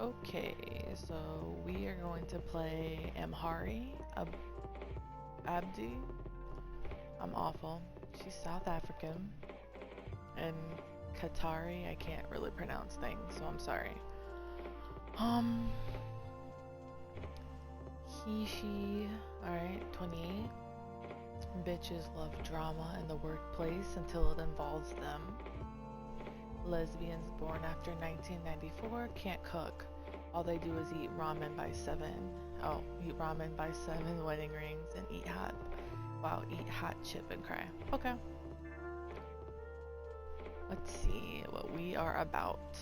Okay, so we are going to play Emhari, Abdi. I'm awful. She's South African. And Qatari, I can't really pronounce things, so I'm sorry. Um, she, alright, 28. Bitches love drama in the workplace until it involves them. Lesbians born after 1994 can't cook. All they do is eat ramen by 7. Oh, eat ramen by 7 wedding rings and eat hot. Wow, eat hot chip and cry. Okay. Let's see what we are about.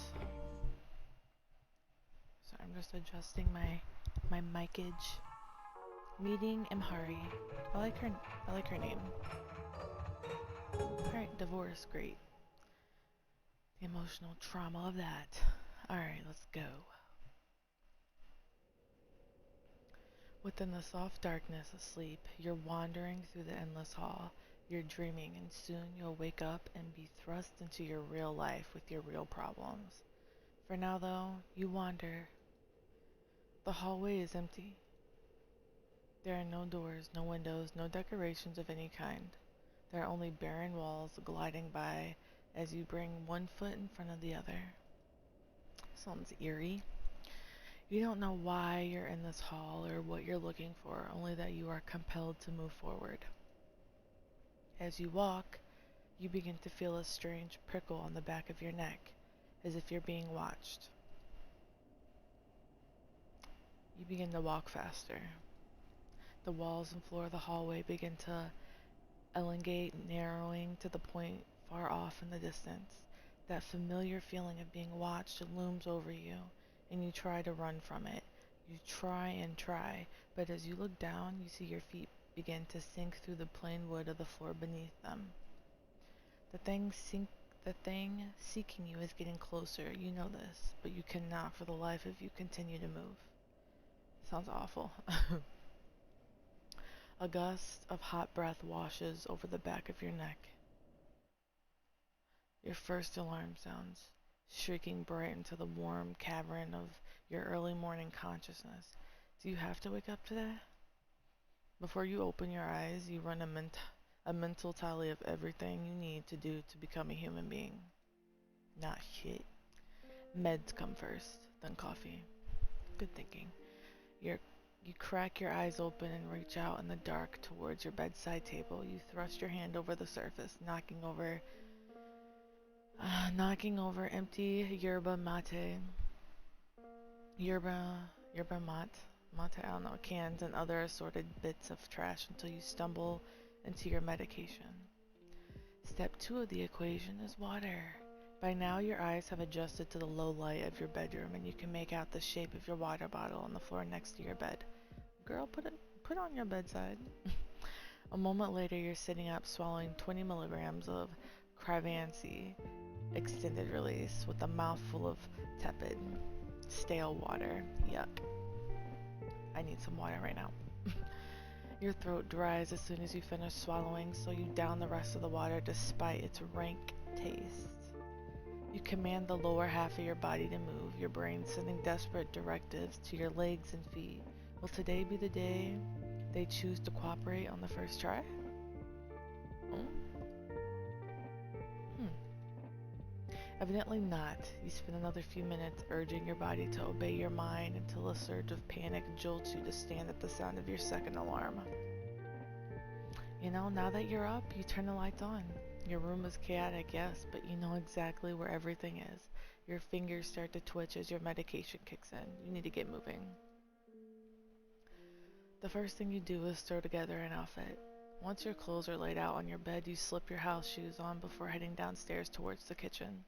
So I'm just adjusting my micage. Meeting Emhari. I like her name. Alright, divorce, great. The emotional trauma of that. Alright, let's go. Within the soft darkness asleep, you're wandering through the endless hall. You're dreaming, and soon you'll wake up and be thrust into your real life with your real problems. For now, though, you wander. The hallway is empty. There are no doors, no windows, no decorations of any kind. There are only barren walls gliding by as you bring one foot in front of the other. Sounds eerie. You don't know why you're in this hall or what you're looking for, only that you are compelled to move forward. As you walk, you begin to feel a strange prickle on the back of your neck, as if you're being watched. You begin to walk faster. The walls and floor of the hallway begin to elongate, narrowing to the point far off in the distance. That familiar feeling of being watched looms over you, and you try to run from it. You try and try, but as you look down, you see your feet begin to sink through the plain wood of the floor beneath them. The thing seeking you is getting closer. You know this, but you cannot for the life of you continue to move. Sounds awful. A gust of hot breath washes over the back of your neck. Your first alarm sounds, shrieking bright into the warm cavern of your early morning consciousness. Do you have to wake up to that? Before you open your eyes, you run a mental tally of everything you need to do to become a human being. Not shit. Meds come first, then coffee. Good thinking. You crack your eyes open and reach out in the dark towards your bedside table. You thrust your hand over the surface, knocking over empty yerba mate, yerba mate, I don't know, cans and other assorted bits of trash until you stumble into your medication. Step 2 of the equation is water. By now your eyes have adjusted to the low light of your bedroom and you can make out the shape of your water bottle on the floor next to your bed. Girl, put it on your bedside. A moment later you're sitting up swallowing 20 milligrams of Crivancy extended release with a mouthful of tepid, stale water. Yuck. I need some water right now. Your throat dries as soon as you finish swallowing, so you down the rest of the water despite its rank taste. You command the lower half of your body to move, your brain sending desperate directives to your legs and feet. Will today be the day they choose to cooperate on the first try? Evidently not. You spend another few minutes urging your body to obey your mind until a surge of panic jolts you to stand at the sound of your second alarm. You know, now that you're up, you turn the lights on. Your room is chaotic, yes, but you know exactly where everything is. Your fingers start to twitch as your medication kicks in. You need to get moving. The first thing you do is throw together an outfit. Once your clothes are laid out on your bed, you slip your house shoes on before heading downstairs towards the kitchen.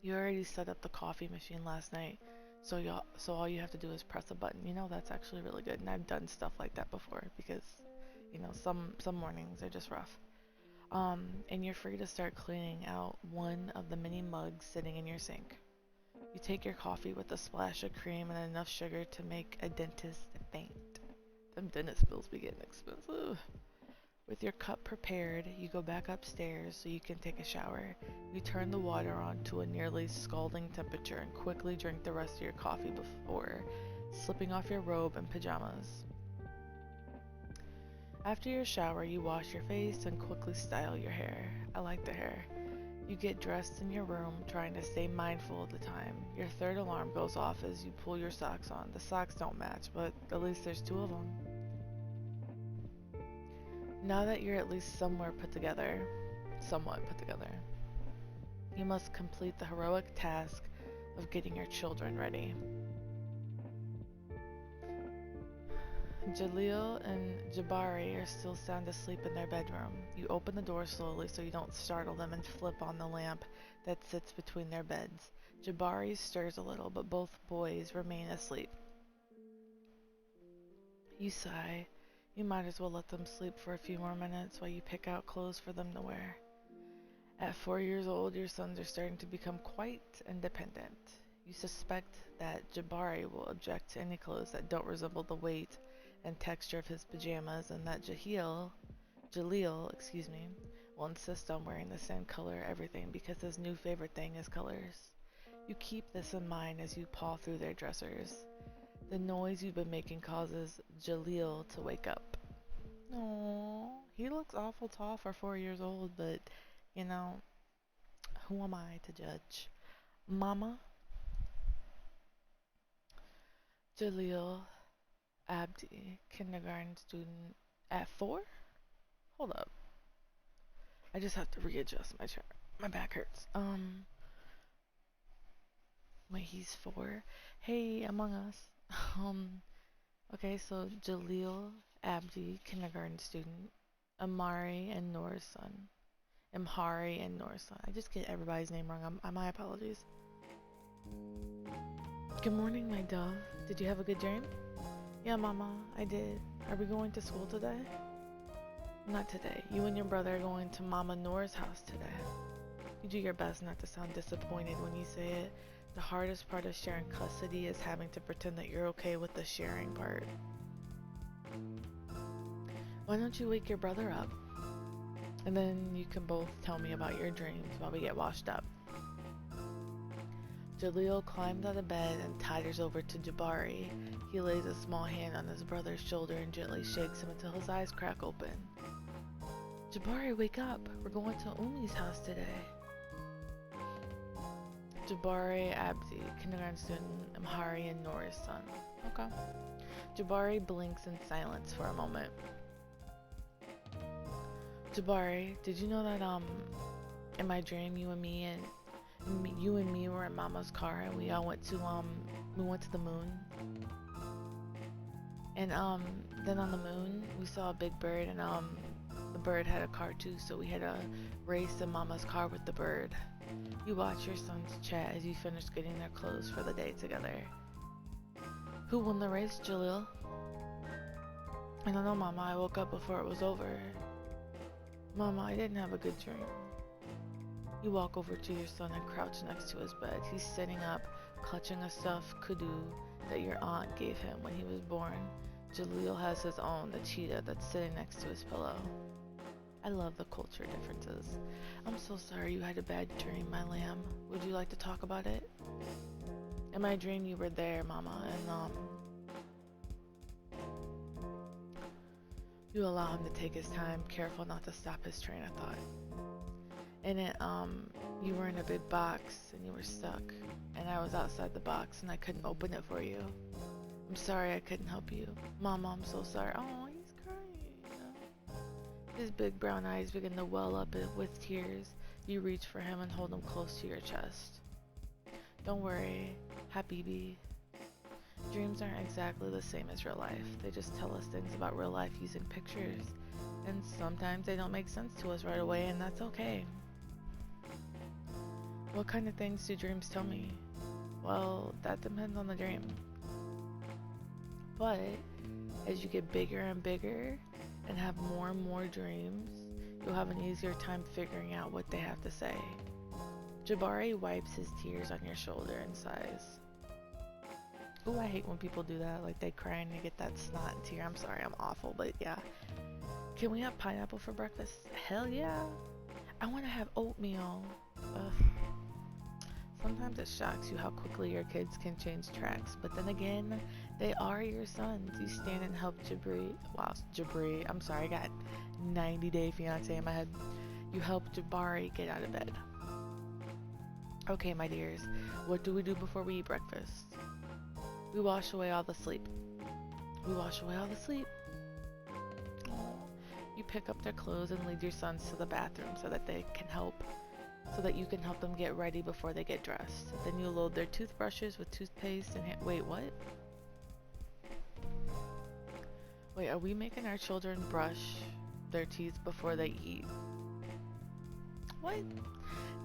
You already set up the coffee machine last night, so all you have to do is press a button. You know, that's actually really good, and I've done stuff like that before because, you know, some mornings are just rough. And you're free to start cleaning out one of the many mugs sitting in your sink. You take your coffee with a splash of cream and enough sugar to make a dentist faint. Them dentist bills be getting expensive. With your cup prepared, you go back upstairs so you can take a shower. You turn the water on to a nearly scalding temperature and quickly drink the rest of your coffee before slipping off your robe and pajamas. After your shower, you wash your face and quickly style your hair. I like the hair. You get dressed in your room, trying to stay mindful of the time. Your third alarm goes off as you pull your socks on. The socks don't match, but at least there's two of them. Now that you're at least somewhat put together, you must complete the heroic task of getting your children ready. Jalil and Jabari are still sound asleep in their bedroom. You open the door slowly so you don't startle them and flip on the lamp that sits between their beds. Jabari stirs a little, but both boys remain asleep. You sigh. You might as well let them sleep for a few more minutes while you pick out clothes for them to wear. At 4 years old, your sons are starting to become quite independent. You suspect that Jabari will object to any clothes that don't resemble the weight and texture of his pajamas, and that Jalil, will insist on wearing the same color everything because his new favorite thing is colors. You keep this in mind as you paw through their dressers. The noise you've been making causes Jalil to wake up. Aww, he looks awful tall for 4 years old, but, you know, who am I to judge? Mama? Jalil Abdi, kindergarten student at 4? Hold up. I just have to readjust my chair. My back hurts. Wait, he's 4? Hey, Among Us. Okay, so Jalil Abdi, kindergarten student. Emhari and Noor's son. Emhari and Noor's son. I just get everybody's name wrong. My apologies. Good morning, my dove. Did you have a good dream? Yeah, Mama, I did. Are we going to school today? Not today. You and your brother are going to Mama Noor's house today. You do your best not to sound disappointed when you say it. The hardest part of sharing custody is having to pretend that you're okay with the sharing part. Why don't you wake your brother up? And then you can both tell me about your dreams while we get washed up. Jalil climbs out of bed and totters over to Jabari. He lays a small hand on his brother's shoulder and gently shakes him until his eyes crack open. Jabari, wake up. We're going to Umi's house today. Jabari Abdi, kindergarten student, Emhari and Noor's son. Okay. Jabari blinks in silence for a moment. Jabari, did you know that in my dream you and me were in Mama's car and we all went to the moon? And then on the moon we saw a big bird, and the bird had a car too, so we had a race in Mama's car with the bird. You watch your sons chat as you finish getting their clothes for the day together. Who won the race, Jalil? I don't know, Mama. I woke up before it was over. Mama, I didn't have a good dream. You walk over to your son and crouch next to his bed. He's sitting up, clutching a stuffed kudu that your aunt gave him when he was born. Jalil has his own, the cheetah, that's sitting next to his pillow. I love the culture differences. I'm so sorry you had a bad dream, my lamb. Would you like to talk about it? In my dream you were there, Mama, and you allow him to take his time, careful not to stop his train of thought. In it, you were in a big box and you were stuck, and I was outside the box and I couldn't open it for you. I'm sorry I couldn't help you. Mama, I'm so sorry. Oh, he's crying. His big brown eyes begin to well up with tears. You reach for him and hold him close to your chest. Don't worry, Habibi. Dreams aren't exactly the same as real life. They just tell us things about real life using pictures. And sometimes they don't make sense to us right away, and that's okay. What kind of things do dreams tell me? Well, that depends on the dream. But as you get bigger and bigger and have more and more dreams, you'll have an easier time figuring out what they have to say. Jabari wipes his tears on your shoulder and sighs. Ooh, I hate when people do that, like they cry and they get that snot and tear. I'm sorry, I'm awful, but yeah. Can we have pineapple for breakfast? Hell yeah. I want to have oatmeal. Ugh. Sometimes it shocks you how quickly your kids can change tracks, but then again, they are your sons. You stand and help Jabri, I'm sorry, I got 90 Day Fiancé in my head. You help Jabari get out of bed. Okay, my dears, what do we do before we eat breakfast? We wash away all the sleep. We wash away all the sleep. Oh. You pick up their clothes and lead your sons to the bathroom so that you can help them get ready before they get dressed. Then you load their toothbrushes with toothpaste and wait, what? Wait, are we making our children brush their teeth before they eat? What?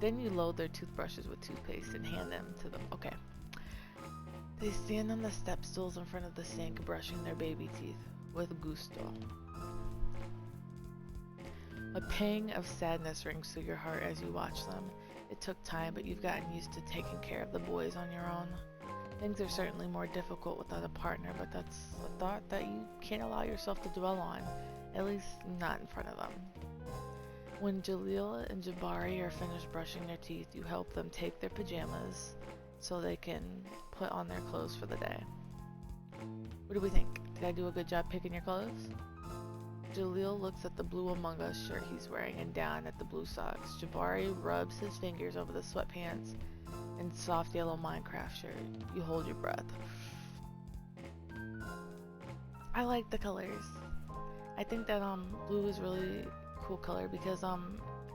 Then you load their toothbrushes with toothpaste and hand them to them. Okay. They stand on the step stools in front of the sink brushing their baby teeth with gusto. A pang of sadness rings through your heart as you watch them. It took time, but you've gotten used to taking care of the boys on your own. Things are certainly more difficult without a partner, but that's a thought that you can't allow yourself to dwell on, at least not in front of them. When Jaleel and Jabari are finished brushing their teeth, you help them take their pajamas so they can put on their clothes for the day. What do we think? Did I do a good job picking your clothes? Jaleel looks at the blue Among Us shirt he's wearing and down at the blue socks. Jabari rubs his fingers over the sweatpants and soft yellow Minecraft shirt. You hold your breath. I like the colors. I think that blue is really cool color because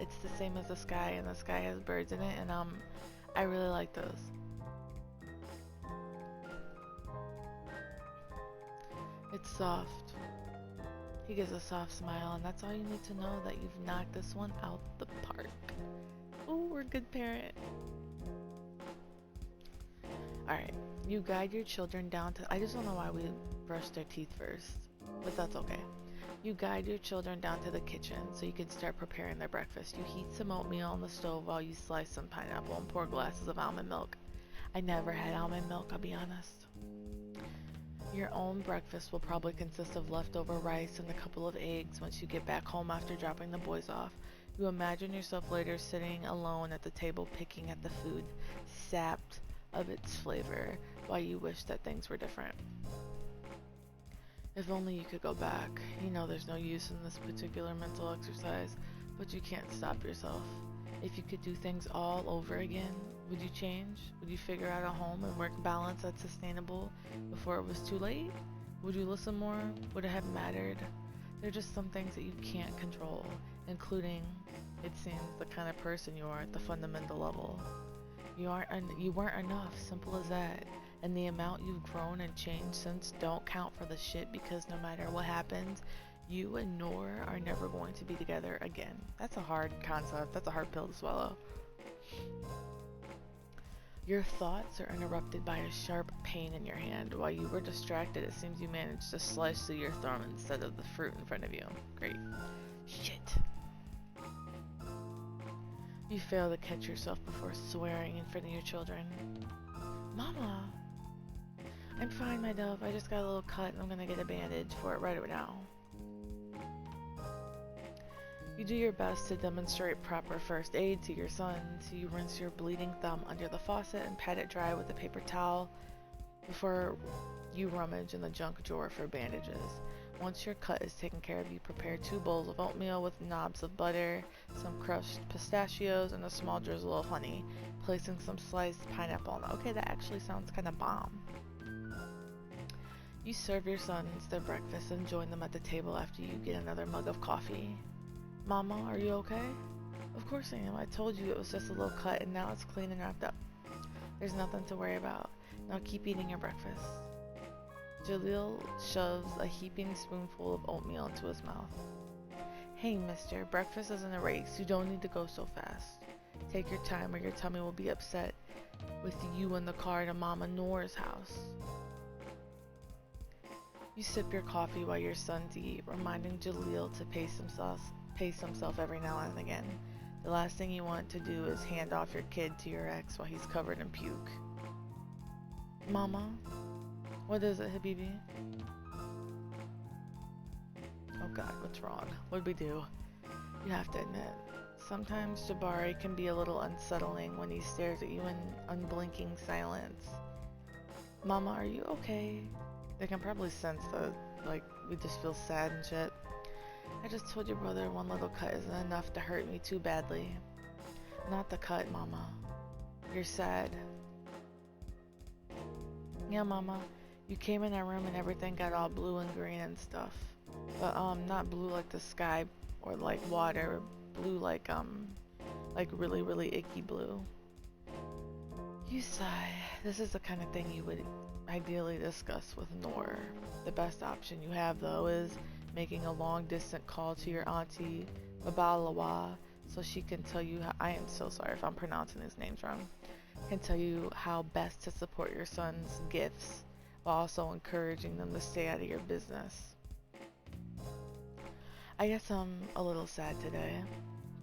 it's the same as the sky, and the sky has birds in it, and I really like those. It's soft. He gives a soft smile, and that's all you need to know, that you've knocked this one out the park. Ooh, we're a good parent. Alright, you guide your children down to... I just don't know why we brush their teeth first, but that's okay. You guide your children down to the kitchen so you can start preparing their breakfast. You heat some oatmeal on the stove while you slice some pineapple and pour glasses of almond milk. I never had almond milk, I'll be honest. Your own breakfast will probably consist of leftover rice and a couple of eggs once you get back home after dropping the boys off. You imagine yourself later sitting alone at the table picking at the food, sapped of its flavor, while you wish that things were different. If only you could go back. You know there's no use in this particular mental exercise, but you can't stop yourself. If you could do things all over again, would you change? Would you figure out a home and work balance that's sustainable before it was too late? Would you listen more? Would it have mattered? There are just some things that you can't control, including, it seems, the kind of person you are at the fundamental level. You weren't enough, simple as that. And the amount you've grown and changed since don't count for the shit, because no matter what happens, you and Noor are never going to be together again. That's a hard concept. That's a hard pill to swallow. Your thoughts are interrupted by a sharp pain in your hand. While you were distracted, it seems you managed to slice through your thumb instead of the fruit in front of you. Great. Shit. You fail to catch yourself before swearing in front of your children. Mama! I'm fine, my dove. I just got a little cut and I'm gonna get a bandage for it right now. You do your best to demonstrate proper first aid to your son, so you rinse your bleeding thumb under the faucet and pat it dry with a paper towel before you rummage in the junk drawer for bandages. Once your cut is taken care of, you prepare 2 bowls of oatmeal with knobs of butter, some crushed pistachios, and a small drizzle of honey, placing some sliced pineapple on it. Okay, that actually sounds kind of bomb. You serve your sons their breakfast and join them at the table after you get another mug of coffee. Mama, are you okay? Of course I am. I told you it was just a little cut and now it's clean and wrapped up. There's nothing to worry about. Now keep eating your breakfast. Jaleel shoves a heaping spoonful of oatmeal into his mouth. Hey mister, breakfast isn't a race. You don't need to go so fast. Take your time or your tummy will be upset with you in the car to Mama Noor's house. You sip your coffee while your sons eat, reminding Jaleel to pace himself every now and again. The last thing you want to do is hand off your kid to your ex while he's covered in puke. Mama? What is it, Habibi? God, what's wrong? What'd we do? You have to admit, sometimes Jabari can be a little unsettling when he stares at you in unblinking silence. Mama, are you okay? They can probably sense that, like, we just feel sad and shit. I just told your brother one little cut isn't enough to hurt me too badly. Not the cut, Mama. You're sad. Yeah, Mama. You came in our room and everything got all blue and green and stuff. But, not blue like the sky or like water. Blue like really, really icky blue. You sigh. This is the kind of thing you would ideally discuss with Noor. The best option you have, though, is making a long-distance call to your auntie, Babalawa, so she can tell you how— I am so sorry if I'm pronouncing his names wrong— can tell you how best to support your son's gifts, while also encouraging them to stay out of your business. I guess I'm a little sad today,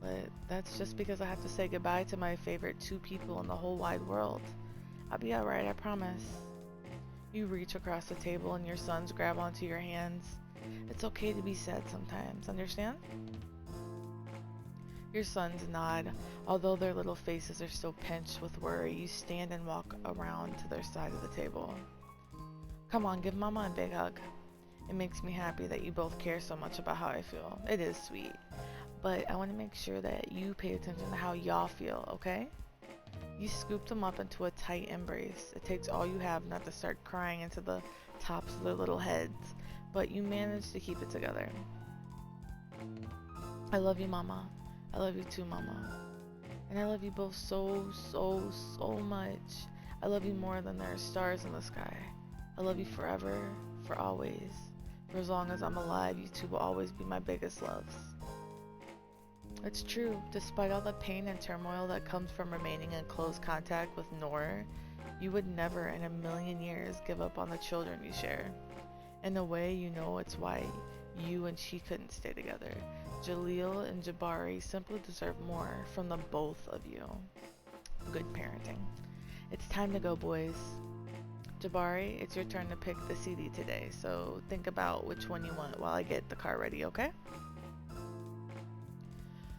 but that's just because I have to say goodbye to my favorite 2 people in the whole wide world. I'll be alright, I promise. You reach across the table and your sons grab onto your hands. It's okay to be sad sometimes, understand? Your sons nod. Although their little faces are still pinched with worry, you stand and walk around to their side of the table. Come on, give Mama a big hug. It makes me happy that you both care so much about how I feel. It is sweet. But I want to make sure that you pay attention to how y'all feel, okay? You scoop them up into a tight embrace. It takes all you have not to start crying into the tops of their little heads, but you manage to keep it together. I love you, Mama. I love you too, Mama. And I love you both so, so, so much. I love you more than there are stars in the sky. I love you forever, for always. For as long as I'm alive, you two will always be my biggest loves. It's true. Despite all the pain and turmoil that comes from remaining in close contact with Noor, you would never in a million years give up on the children you share. In a way, you know it's why you and she couldn't stay together. Jaleel and Jabari simply deserve more from the both of you. Good parenting. It's time to go, boys. Jabari, it's your turn to pick the CD today, so think about which one you want while I get the car ready, okay?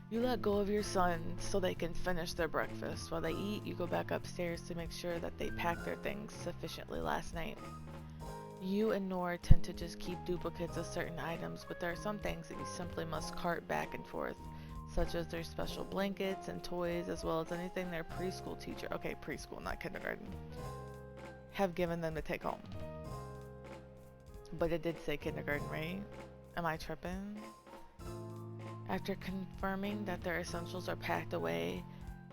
You let go of your sons so they can finish their breakfast. While they eat, you go back upstairs to make sure that they packed their things sufficiently last night. You and Noor tend to just keep duplicates of certain items, but there are some things that you simply must cart back and forth, such as their special blankets and toys, as well as anything their preschool teacher— okay, preschool, not kindergarten— have given them to take home. But it did say kindergarten, right? Am I tripping? After confirming that their essentials are packed away,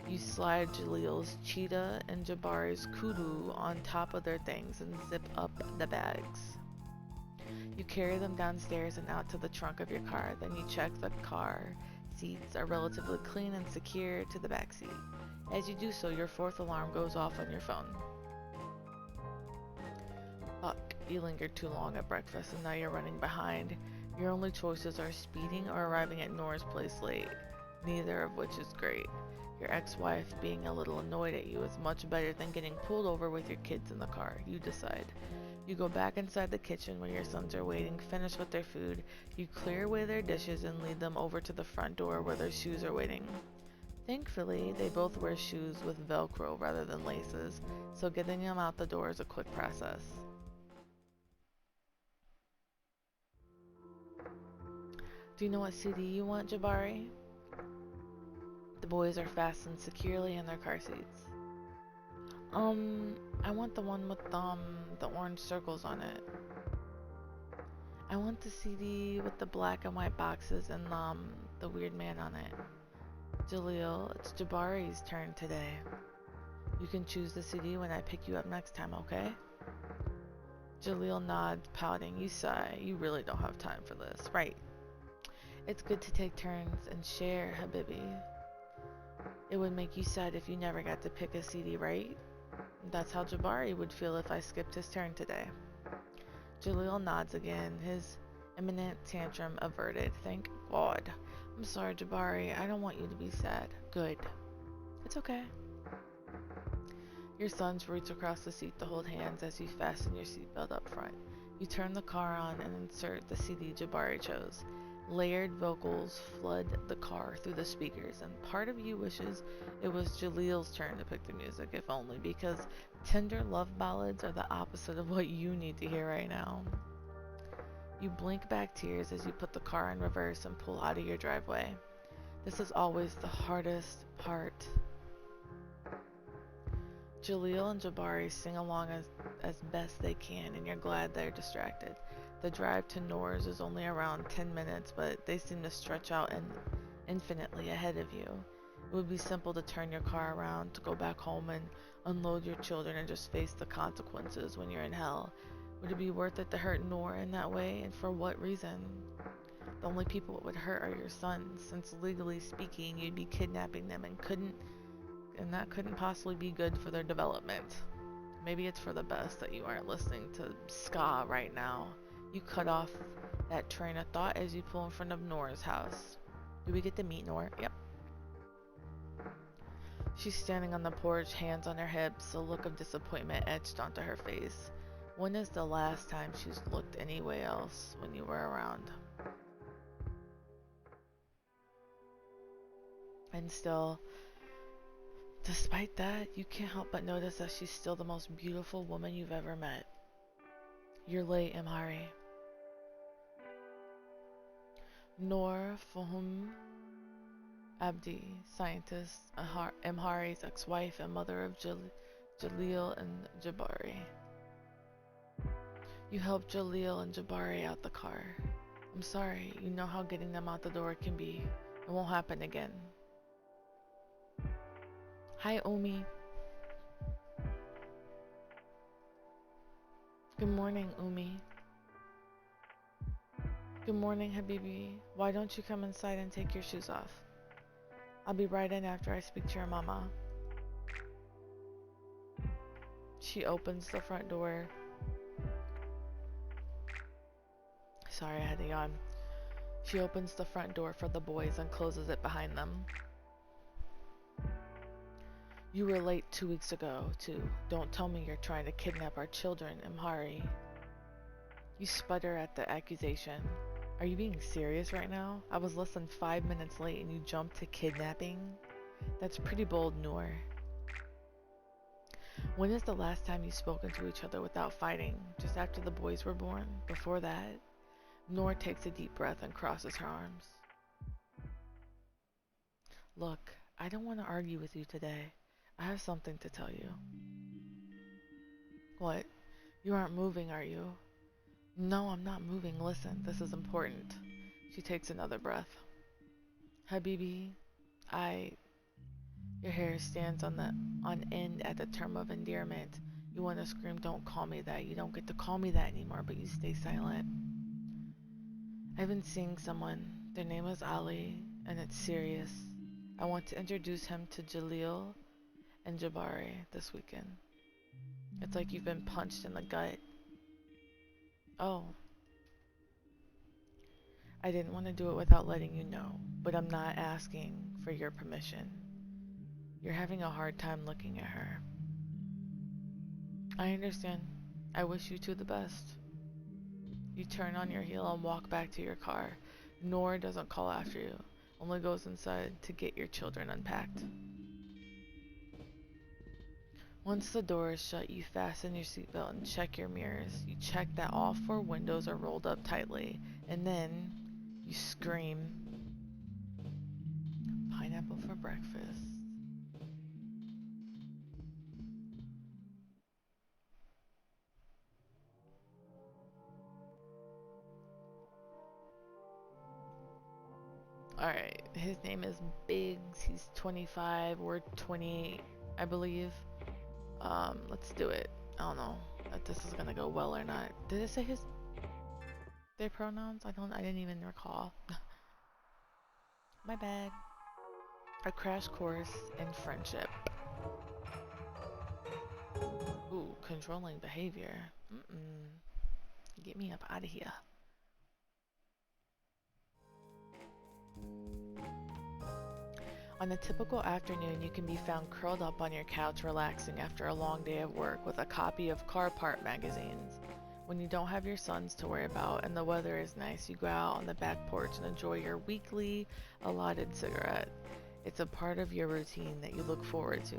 you slide Jaleel's cheetah and Jabari's kudu on top of their things and zip up the bags. You carry them downstairs and out to the trunk of your car. Then you check the car seats are relatively clean and secure to the back seat. As you do so, your 4th alarm goes off on your phone. Fuck, you lingered too long at breakfast and now you're running behind. Your only choices are speeding or arriving at Noor's place late, neither of which is great. Your ex-wife being a little annoyed at you is much better than getting pulled over with your kids in the car, you decide. You go back inside the kitchen where your sons are waiting, finish with their food, you clear away their dishes and lead them over to the front door where their shoes are waiting. Thankfully, they both wear shoes with Velcro rather than laces, so getting them out the door is a quick process. Do you know what CD you want, Jabari? The boys are fastened securely in their car seats. I want the one with the orange circles on it. I want the CD with the black and white boxes and the weird man on it. Jaleel, it's Jabari's turn today. You can choose the CD when I pick you up next time, okay? Jaleel nods, pouting. You sigh. You really don't have time for this, right? It's good to take turns and share, Habibi. It would make you sad if you never got to pick a CD, right? That's how Jabari would feel if I skipped his turn today. Jaleel nods again, his imminent tantrum averted. Thank God. I'm sorry, Jabari. I don't want you to be sad. Good. It's okay. Your sons reach across the seat to hold hands as you fasten your seatbelt up front. You turn the car on and insert the CD Jabari chose. Layered vocals flood the car through the speakers, and part of you wishes it was Jalil's turn to pick the music, if only, because tender love ballads are the opposite of what you need to hear right now. You blink back tears as you put the car in reverse and pull out of your driveway. This is always the hardest part. Jalil and Jabari sing along as best they can, and you're glad they're distracted. The drive to Noor's is only around 10 minutes, but they seem to stretch out infinitely ahead of you. It would be simple to turn your car around, to go back home and unload your children and just face the consequences when you're in hell. Would it be worth it to hurt Noor in that way, and for what reason? The only people it would hurt are your sons, since legally speaking, you'd be kidnapping them and that couldn't possibly be good for their development. Maybe it's for the best that you aren't listening to ska right now. You cut off that train of thought as you pull in front of Nora's house. Do we get to meet Nora? Yep. She's standing on the porch, hands on her hips, a look of disappointment etched onto her face. When is the last time she's looked anywhere else when you were around? And still, despite that, you can't help but notice that she's still the most beautiful woman you've ever met. You're late, Emhari. Noor Fahum Abdi, scientist, Emhari's ex-wife and mother of Jalil and Jabari. You helped Jalil and Jabari out the car. I'm sorry, you know how getting them out the door can be. It won't happen again. Hi, Omi. Good morning, Umi. Good morning, Habibi. Why don't you come inside and take your shoes off? I'll be right in after I speak to your mama. She opens the front door. Sorry, I had to yawn. She opens the front door for the boys and closes it behind them. You were late 2 weeks ago, too. Don't tell me you're trying to kidnap our children, Emhari. You sputter at the accusation. Are you being serious right now? I was less than 5 minutes late and you jumped to kidnapping? That's pretty bold, Noor. When is the last time you've spoken to each other without fighting? Just after the boys were born? Before that? Noor takes a deep breath and crosses her arms. Look, I don't want to argue with you today. I have something to tell you. What? You aren't moving, are you? No, I'm not moving. Listen, this is important. She takes another breath. Habibi, Your hair stands on end at the term of endearment. You want to scream, don't call me that. You don't get to call me that anymore, but you stay silent. I've been seeing someone. Their name is Ali, and it's serious. I want to introduce him to Jalil and Jabari this weekend. It's like you've been punched in the gut. Oh. I didn't want to do it without letting you know, but I'm not asking for your permission. You're having a hard time looking at her. I understand. I wish you two the best. You turn on your heel and walk back to your car. Noor doesn't call after you, only goes inside to get your children unpacked. Once the door is shut, you fasten your seatbelt and check your mirrors. You check that all 4 windows are rolled up tightly, and then you scream, "Pineapple for breakfast." Alright, his name is Biggs. He's 25. We're 28, I believe. Let's do it. I don't know if this is gonna go well or not. Did it say their pronouns? I didn't even recall. My bad. A crash course in friendship. Ooh, controlling behavior. Get me up out of here. On a typical afternoon, you can be found curled up on your couch relaxing after a long day of work with a copy of Car Part magazines. When you don't have your sons to worry about and the weather is nice, you go out on the back porch and enjoy your weekly allotted cigarette. It's a part of your routine that you look forward to.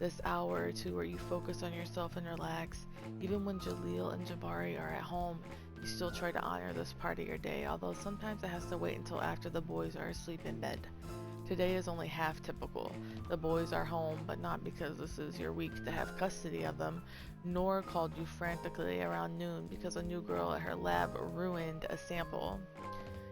This hour or two where you focus on yourself and relax. Even when Jaleel and Jabari are at home, you still try to honor this part of your day, although sometimes it has to wait until after the boys are asleep in bed. Today is only half typical. The boys are home, but not because this is your week to have custody of them. Nor called you frantically around noon because a new girl at her lab ruined a sample.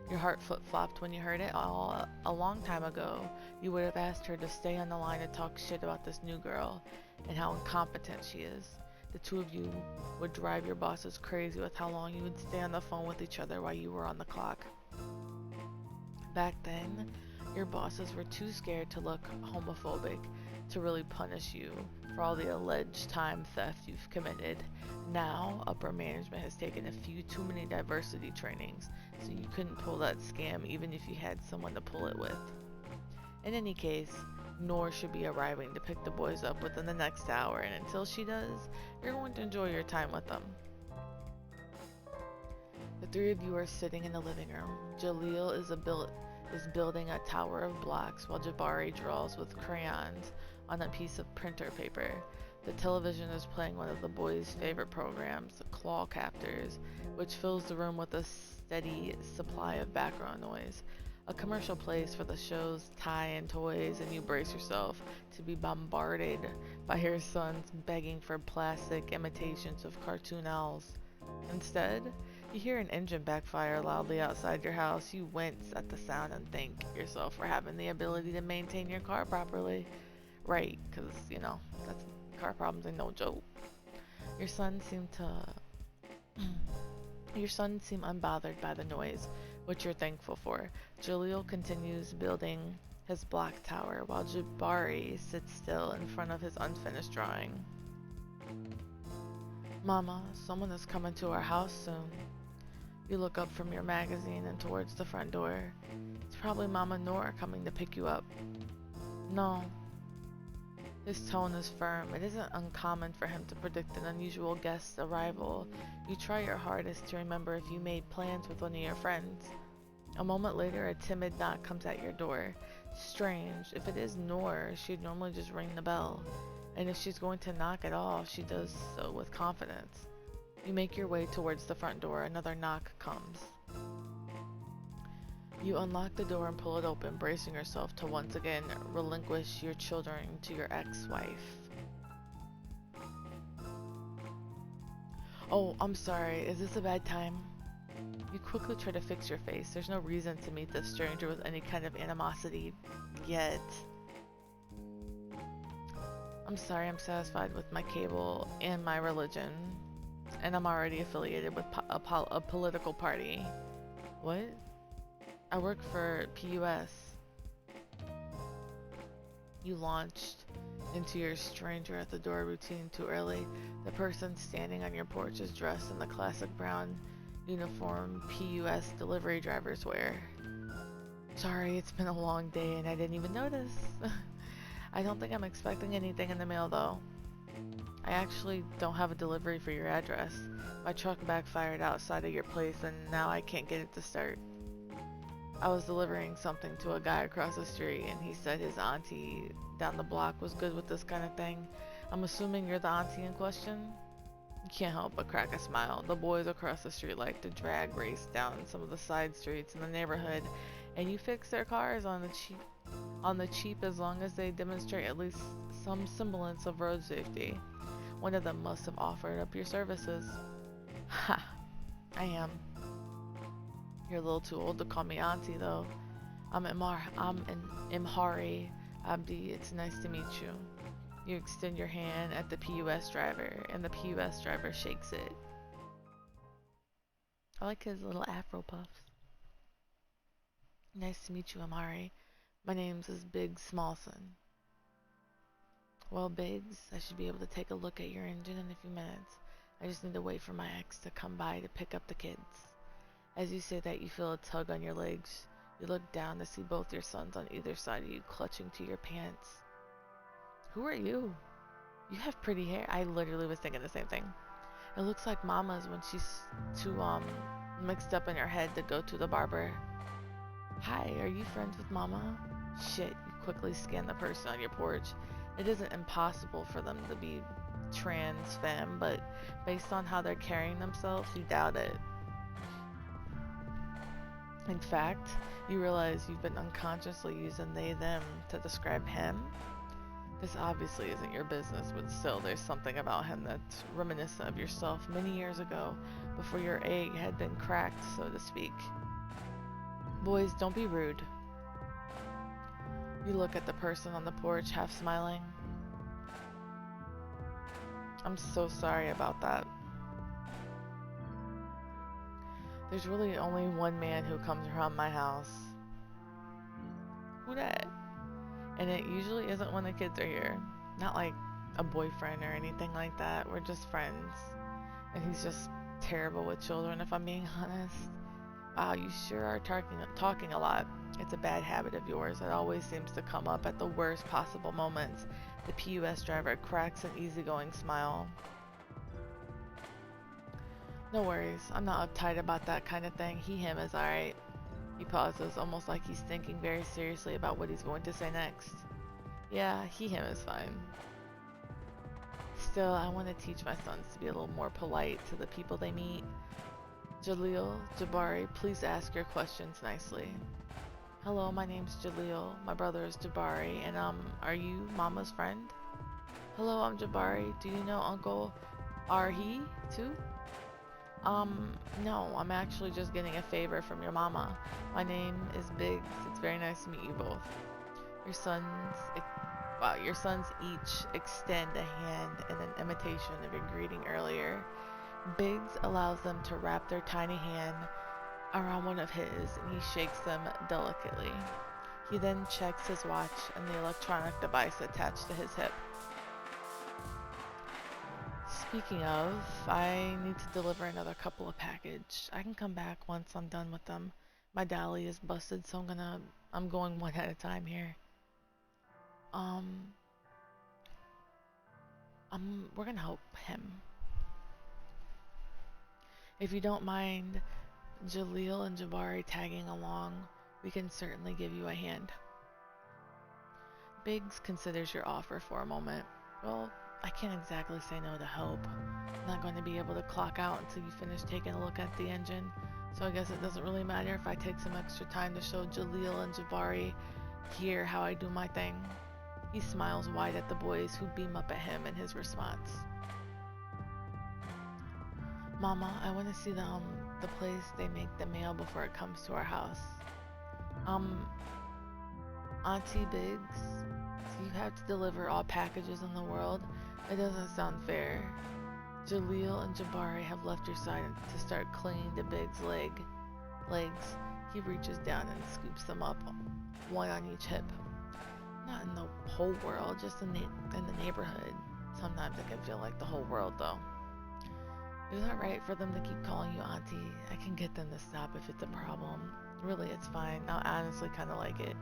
Your heart flip-flopped when you heard it all a long time ago. You would have asked her to stay on the line and talk shit about this new girl and how incompetent she is. The two of you would drive your bosses crazy with how long you would stay on the phone with each other while you were on the clock. Back then, your bosses were too scared to look homophobic to really punish you for all the alleged time theft you've committed. Now, upper management has taken a few too many diversity trainings, so you couldn't pull that scam even if you had someone to pull it with. In any case, Noor should be arriving to pick the boys up within the next hour, and until she does, you're going to enjoy your time with them. The three of you are sitting in the living room. Jaleel is building a tower of blocks while Jabari draws with crayons on a piece of printer paper. The television is playing one of the boys' favorite programs, Claw Captors, which fills the room with a steady supply of background noise. A commercial plays for the show's tie-in toys, and you brace yourself to be bombarded by your sons begging for plastic imitations of cartoon owls. Instead, you hear an engine backfire loudly outside your house. You wince at the sound and thank yourself for having the ability to maintain your car properly. Right, because, that's car problems ain't no joke. Your sons seem unbothered by the noise, which you're thankful for. Jaleel continues building his block tower while Jabari sits still in front of his unfinished drawing. Mama, someone is coming to our house soon. You look up from your magazine and towards the front door. It's probably Mama Noor coming to pick you up. No. His tone is firm. It isn't uncommon for him to predict an unusual guest's arrival. You try your hardest to remember if you made plans with one of your friends. A moment later, a timid knock comes at your door. Strange. If it is Noor, she'd normally just ring the bell. And if she's going to knock at all, she does so with confidence. You make your way towards the front door. Another knock comes. You unlock the door and pull it open, bracing yourself to once again relinquish your children to your ex-wife. Oh, I'm sorry. Is this a bad time? You quickly try to fix your face. There's no reason to meet this stranger with any kind of animosity yet. I'm sorry, I'm satisfied with my cable and my religion. And I'm already affiliated with a political party. What? I work for PUS. You launched into your stranger at the door routine too early. The person standing on your porch is dressed in the classic brown uniform PUS delivery drivers wear. Sorry, it's been a long day and I didn't even notice. I don't think I'm expecting anything in the mail though. I actually don't have a delivery for your address. My truck backfired outside of your place and now I can't get it to start. I was delivering something to a guy across the street and he said his auntie down the block was good with this kind of thing. I'm assuming you're the auntie in question? You can't help but crack a smile. The boys across the street like to drag race down some of the side streets in the neighborhood, and you fix their cars on the cheap as long as they demonstrate at least some semblance of road safety. One of them must have offered up your services. Ha! I am. You're a little too old to call me auntie though. I'm Emhari. Abdi, it's nice to meet you. You extend your hand at the PUS driver, and the PUS driver shakes it. I like his little afro puffs. Nice to meet you, Emhari. My name's Biggs Smallson. Well, Biggs, I should be able to take a look at your engine in a few minutes. I just need to wait for my ex to come by to pick up the kids. As you say that, you feel a tug on your legs. You look down to see both your sons on either side of you clutching to your pants. Who are you? You have pretty hair. I literally was thinking the same thing. It looks like Mama's when she's too mixed up in her head to go to the barber. Hi, are you friends with Mama? Shit, you quickly scan the person on your porch. It isn't impossible for them to be trans femme, but based on how they're carrying themselves, you doubt it. In fact, you realize you've been unconsciously using they them to describe him. This obviously isn't your business, but still there's something about him that's reminiscent of yourself many years ago, before your egg had been cracked, so to speak. Boys, don't be rude. You look at the person on the porch, half smiling. I'm so sorry about that. There's really only one man who comes around my house. Who dat? And it usually isn't when the kids are here. Not like a boyfriend or anything like that. We're just friends. And he's just terrible with children, if I'm being honest. Wow, you sure are talking a lot. It's a bad habit of yours. It always seems to come up at the worst possible moments. The PUS driver cracks an easygoing smile. No worries. I'm not uptight about that kind of thing. Him is alright. He pauses, almost like he's thinking very seriously about what he's going to say next. Yeah, him is fine. Still, I want to teach my sons to be a little more polite to the people they meet. Jaleel, Jabari, please ask your questions nicely. Hello, my name's Jaleel. My brother is Jabari, and are you Mama's friend? Hello, I'm Jabari. Do you know Uncle Arhi too? No, I'm actually just getting a favor from your mama. My name is Biggs. It's very nice to meet you both. Your sons each extend a hand in an imitation of your greeting earlier. Biggs allows them to wrap their tiny hand around one of his, and he shakes them delicately. He then checks his watch and the electronic device attached to his hip. Speaking of, I need to deliver another couple of packages. I can come back once I'm done with them. My dolly is busted, so I'm going one at a time here. We're gonna help him. If you don't mind Jaleel and Jabari tagging along, we can certainly give you a hand. Biggs considers your offer for a moment. Well, I can't exactly say no to help. I'm not going to be able to clock out until you finish taking a look at the engine, so I guess it doesn't really matter if I take some extra time to show Jaleel and Jabari here how I do my thing. He smiles wide at the boys who beam up at him in his response. Mama, I want to see the place they make the mail before it comes to our house. Auntie Biggs, do you have to deliver all packages in the world? It doesn't sound fair. Jaleel and Jabari have left your side to start clinging to Biggs' legs. He reaches down and scoops them up, one on each hip. Not in the whole world, just in the neighborhood. Sometimes it can feel like the whole world, though. Is that right for them to keep calling you Auntie? I can get them to stop if it's a problem. Really, it's fine. I honestly kind of like it.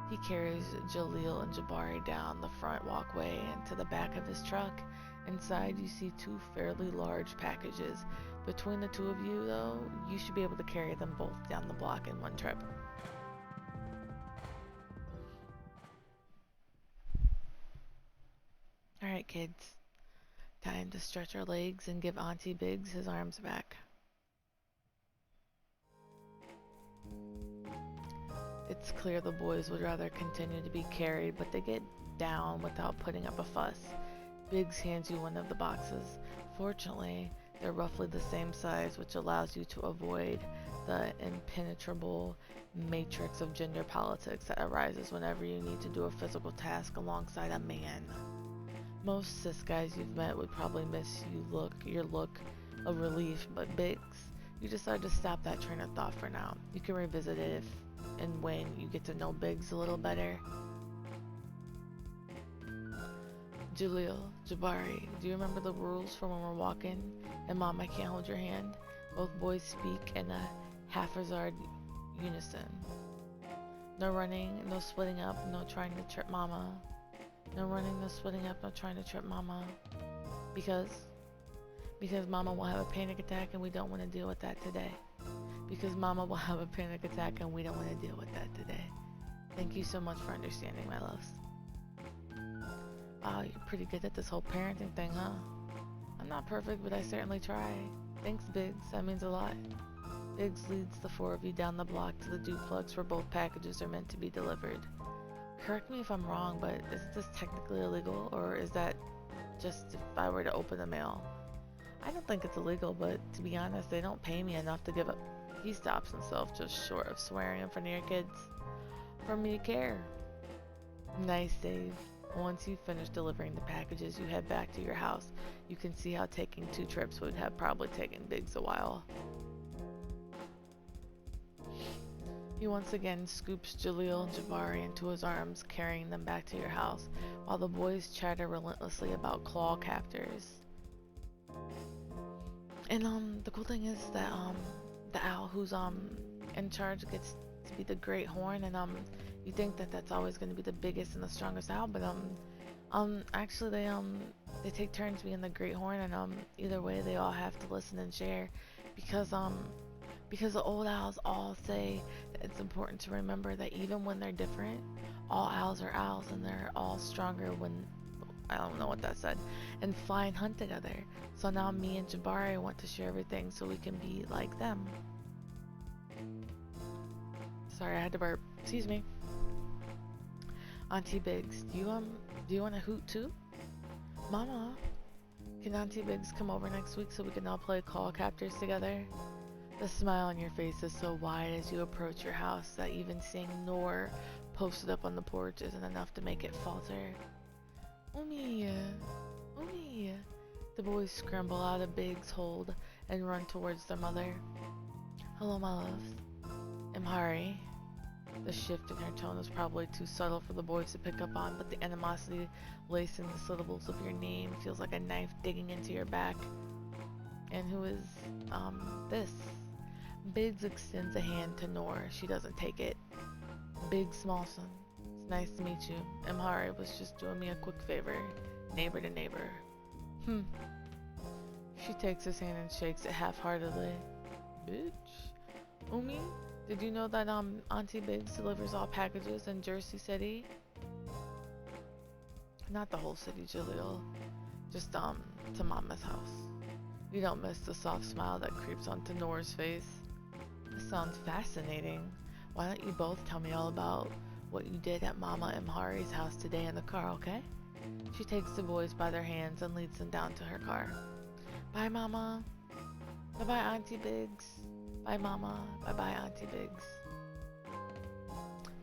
He carries Jaleel and Jabari down the front walkway and to the back of his truck. Inside, you see two fairly large packages. Between the two of you, though, you should be able to carry them both down the block in one trip. Alright, kids. Time to stretch our legs and give Auntie Biggs his arms back. It's clear the boys would rather continue to be carried, but they get down without putting up a fuss. Biggs hands you one of the boxes. Fortunately, they're roughly the same size, which allows you to avoid the impenetrable matrix of gender politics that arises whenever you need to do a physical task alongside a man. Most cis guys you've met would probably miss your look of relief, but Biggs, you decide to stop that train of thought for now. You can revisit it if and when you get to know Biggs a little better. Jaleel, Jabari, do you remember the rules for when we're walking and Mama can't hold your hand? Both boys speak in a haphazard unison. No running, no splitting up, no trying to trip Mama. No running, no splitting up, no trying to trip Mama. Because Because Mama will have a panic attack and we don't want to deal with that today. Because Mama will have a panic attack and we don't want to deal with that today. Thank you so much for understanding, my loves. Wow, you're pretty good at this whole parenting thing, huh? I'm not perfect, but I certainly try. Thanks, Biggs. That means a lot. Biggs leads the four of you down the block to the duplex where both packages are meant to be delivered. Correct me if I'm wrong, but isn't this technically illegal, or is that just if I were to open the mail? I don't think it's illegal, but to be honest, they don't pay me enough to give up. He stops himself just short of swearing in front of your kids. For me to care. Nice save. Once you finish delivering the packages, you head back to your house. You can see how taking 2 trips would have probably taken Biggs a while. He once again scoops Jaleel and Jabari into his arms, carrying them back to your house, while the boys chatter relentlessly about claw captors. And the cool thing is that the owl who's in charge gets to be the Great Horn, and you think that that's always going to be the biggest and the strongest owl, but actually they take turns being the Great Horn, and either way they all have to listen and share, because the old owls all say that it's important to remember that even when they're different, all owls are owls, and they're all stronger when, I don't know what that said, and fly and hunt together. So now me and Jabari want to share everything so we can be like them. Sorry, I had to burp. Excuse me. Auntie Biggs, do you want to hoot too? Mama, can Auntie Biggs come over next week so we can all play call captors together? The smile on your face is so wide as you approach your house that even seeing Noor posted up on the porch isn't enough to make it falter. Umi, Umi. The boys scramble out of Biggs' hold and run towards their mother. Hello, my loves. Emhari. The shift in her tone is probably too subtle for the boys to pick up on, but the animosity lacing the syllables of your name feels like a knife digging into your back. And who is, this? Biggs extends a hand to Noor. She doesn't take it. Biggs Smallson. It's nice to meet you. Emhari was just doing me a quick favor. Neighbor to neighbor. She takes his hand and shakes it half-heartedly. Bitch. Umi, did you know that Auntie Biggs delivers all packages in Jersey City? Not the whole city, Jaleel. Just to Mama's house. You don't miss the soft smile that creeps onto Noor's face. This sounds fascinating. Why don't you both tell me all about what you did at Mama Emhari's house today in the car, okay? She takes the boys by their hands and leads them down to her car. Bye, Mama. Bye-bye, Auntie Biggs. Bye, Mama. Bye-bye, Auntie Biggs.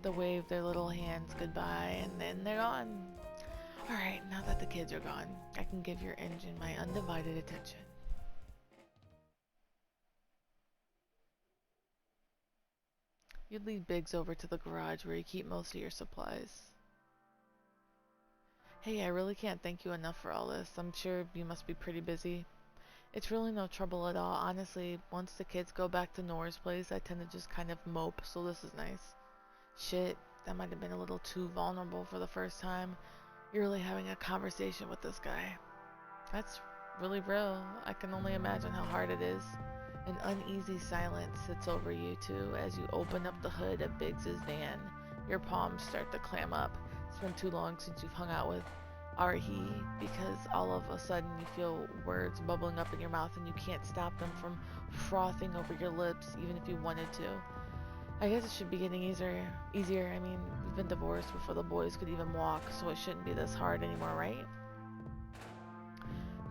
They wave their little hands goodbye, and then they're gone. Alright, now that the kids are gone, I can give your engine my undivided attention. You lead Biggs over to the garage where you keep most of your supplies. Hey, I really can't thank you enough for all this. I'm sure you must be pretty busy. It's really no trouble at all. Honestly, once the kids go back to Nora's place, I tend to just kind of mope, so this is nice. Shit, that might have been a little too vulnerable for the first time. You're really having a conversation with this guy. That's really real. I can only imagine how hard it is. An uneasy silence sits over you two as you open up the hood of Biggs's van. Your palms start to clam up. It's been too long since you've hung out with Arhi, because all of a sudden you feel words bubbling up in your mouth and you can't stop them from frothing over your lips even if you wanted to. I guess it should be getting easier. I mean, we've been divorced before the boys could even walk, so it shouldn't be this hard anymore, right?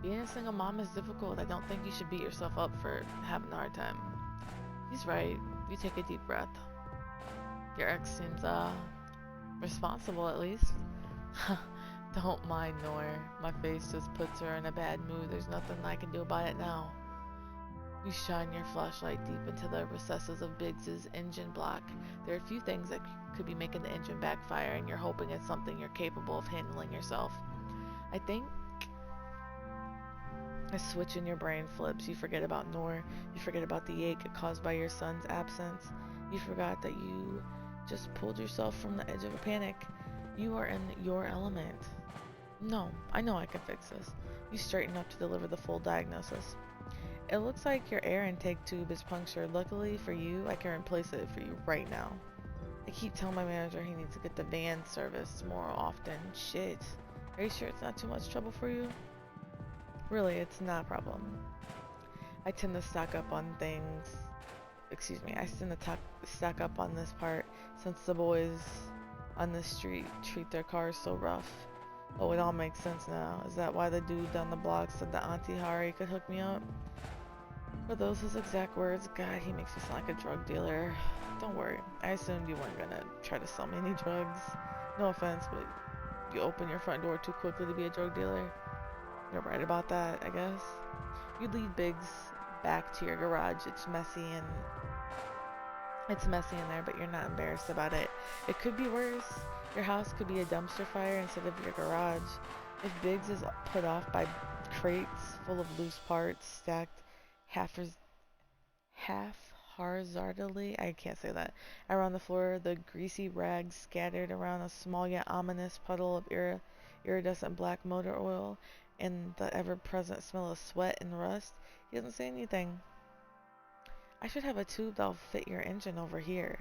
Being a single mom is difficult. I don't think you should beat yourself up for having a hard time. He's right. You take a deep breath. Your ex seems, responsible at least. Don't mind Noor. My face just puts her in a bad mood. There's nothing I can do about it now. You shine your flashlight deep into the recesses of Biggs's engine block. There are a few things that could be making the engine backfire, and you're hoping it's something you're capable of handling yourself. I think a switch in your brain flips. You forget about Noor. You forget about the ache caused by your son's absence. You forgot that you just pulled yourself from the edge of a panic. You are in your element. No, I know I can fix this. You straighten up to deliver the full diagnosis. It looks like your air intake tube is punctured. Luckily for you, I can replace it for you right now. I keep telling my manager he needs to get the van serviced more often. Shit. Are you sure it's not too much trouble for you? Really, it's not a problem. I tend to stock up on things. Excuse me, I tend to stack up on this part since the boys on this street treat their cars so rough. Oh, it all makes sense now. Is that why the dude down the block said that Auntie Hari could hook me up? Were those his exact words? God, he makes me sound like a drug dealer. Don't worry, I assumed you weren't gonna try to sell me any drugs. No offense, but you open your front door too quickly to be a drug dealer. You're right about that, I guess. You lead Biggs back to your garage. It's messy in there, but you're not embarrassed about it. It could be worse. Your house could be a dumpster fire instead of your garage. If Biggs is put off by crates full of loose parts stacked half haphazardly, I can't say that, around the floor, the greasy rags scattered around a small yet ominous puddle of iridescent black motor oil, and the ever-present smell of sweat and rust, he doesn't say anything. I should have a tube that'll fit your engine over here.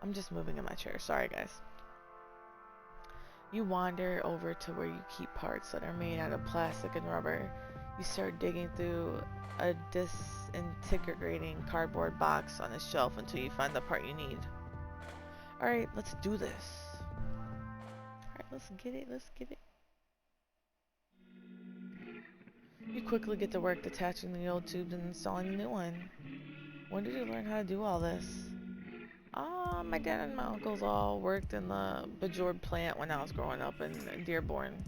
I'm just moving in my chair. Sorry, guys. You wander over to where you keep parts that are made out of plastic and rubber. You start digging through a disintegrating cardboard box on a shelf until you find the part you need. Alright, let's do this. Alright, let's get it. You quickly get to work detaching the old tubes and installing a new one. When did you learn how to do all this? My dad and my uncles all worked in the Bejord plant when I was growing up in Dearborn.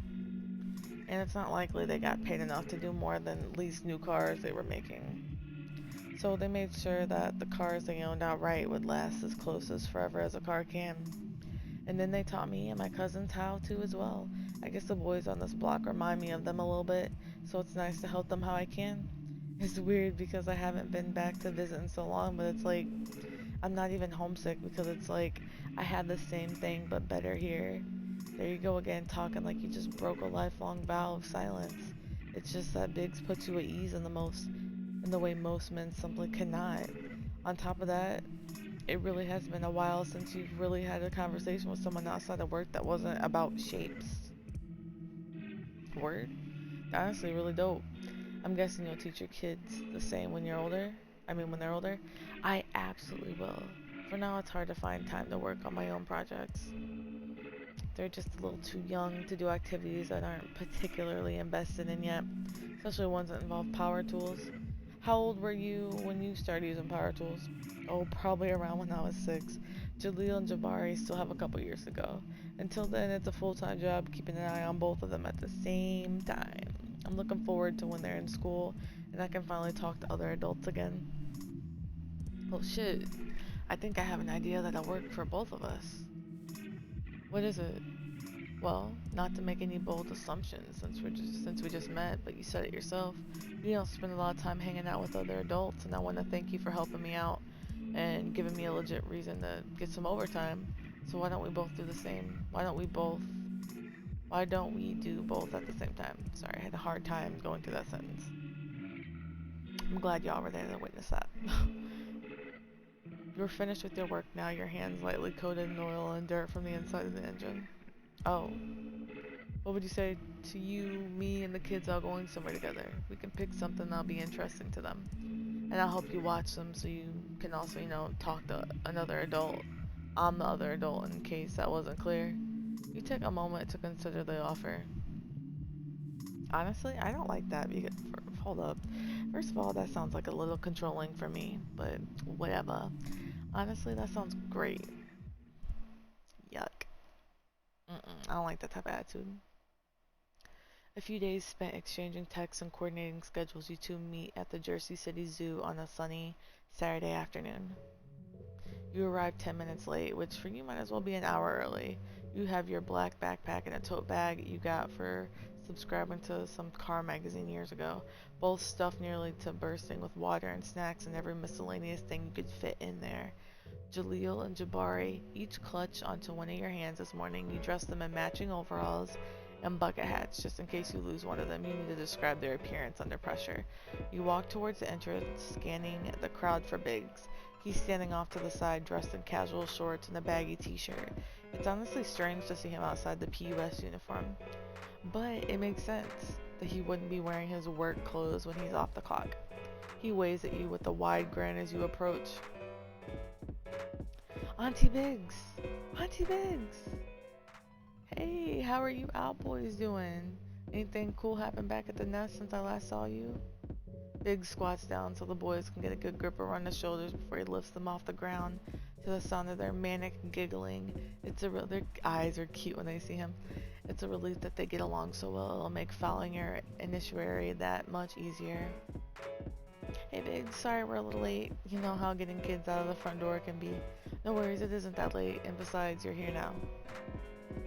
And it's not likely they got paid enough to do more than lease new cars they were making. So they made sure that the cars they owned outright would last as close as forever as a car can. And then they taught me and my cousins how to as well. I guess the boys on this block remind me of them a little bit, so it's nice to help them how I can. It's weird because I haven't been back to visit in so long, but it's like I'm not even homesick because it's like I had the same thing but better here. There you go again, talking like you just broke a lifelong vow of silence. It's just that Biggs puts you at ease in the way most men simply cannot. On top of that, it really has been a while since you've really had a conversation with someone outside of work that wasn't about shapes. Word? Honestly, really dope. I'm guessing you'll teach your kids the same when you're older. When they're older. I absolutely will. For now, it's hard to find time to work on my own projects. They're just a little too young to do activities that aren't particularly invested in yet, especially ones that involve power tools. How old were you when you started using power tools? Oh, probably around when I was 6. Jaleel and Jabari still have a couple years to go. Until then, it's a full-time job keeping an eye on both of them at the same time. I'm looking forward to when they're in school and I can finally talk to other adults again. Oh shit, I think I have an idea that'll work for both of us. What is it? Well, not to make any bold assumptions since we just met, but you said it yourself. You don't spend a lot of time hanging out with other adults, and I want to thank you for helping me out and giving me a legit reason to get some overtime. So why don't we both do the same? Why don't we do both at the same time? Sorry, I had a hard time going through that sentence. I'm glad y'all were there to witness that. You're finished with your work now, your hands lightly coated in oil and dirt from the inside of the engine. Oh. What would you say to you, me, and the kids all going somewhere together? We can pick something that'll be interesting to them. And I'll help you watch them so you can also, talk to another adult. I'm the other adult in case that wasn't clear. You take a moment to consider the offer. Honestly, I don't like that because, hold up. First of all, that sounds like a little controlling for me, but whatever. Honestly, that sounds great. Yuck. I don't like that type of attitude. A few days spent exchanging texts and coordinating schedules, you two meet at the Jersey City Zoo on a sunny Saturday afternoon. You arrive 10 minutes late, which for you might as well be an hour early. You have your black backpack and a tote bag you got for subscribing to some car magazine years ago, both stuffed nearly to bursting with water and snacks and every miscellaneous thing you could fit in there. Jaleel and Jabari each clutch onto one of your hands this morning. You dress them in matching overalls and bucket hats. Just in case you lose one of them, you need to describe their appearance under pressure. You walk towards the entrance, scanning the crowd for Biggs. He's standing off to the side, dressed in casual shorts and a baggy t-shirt. It's honestly strange to see him outside the PUS uniform, but it makes sense that he wouldn't be wearing his work clothes when he's off the clock. He waves at you with a wide grin as you approach. Auntie Biggs! Auntie Biggs! Hey, how are you Outboys doing? Anything cool happened back at the nest since I last saw you? Biggs squats down so the boys can get a good grip around his shoulders before he lifts them off the ground to the sound of their manic giggling. Their eyes are cute when they see him. It's a relief that they get along so well. It'll make following your initiatory that much easier. Hey Biggs, sorry we're a little late. You know how getting kids out of the front door can be. No worries, it isn't that late, and besides, you're here now.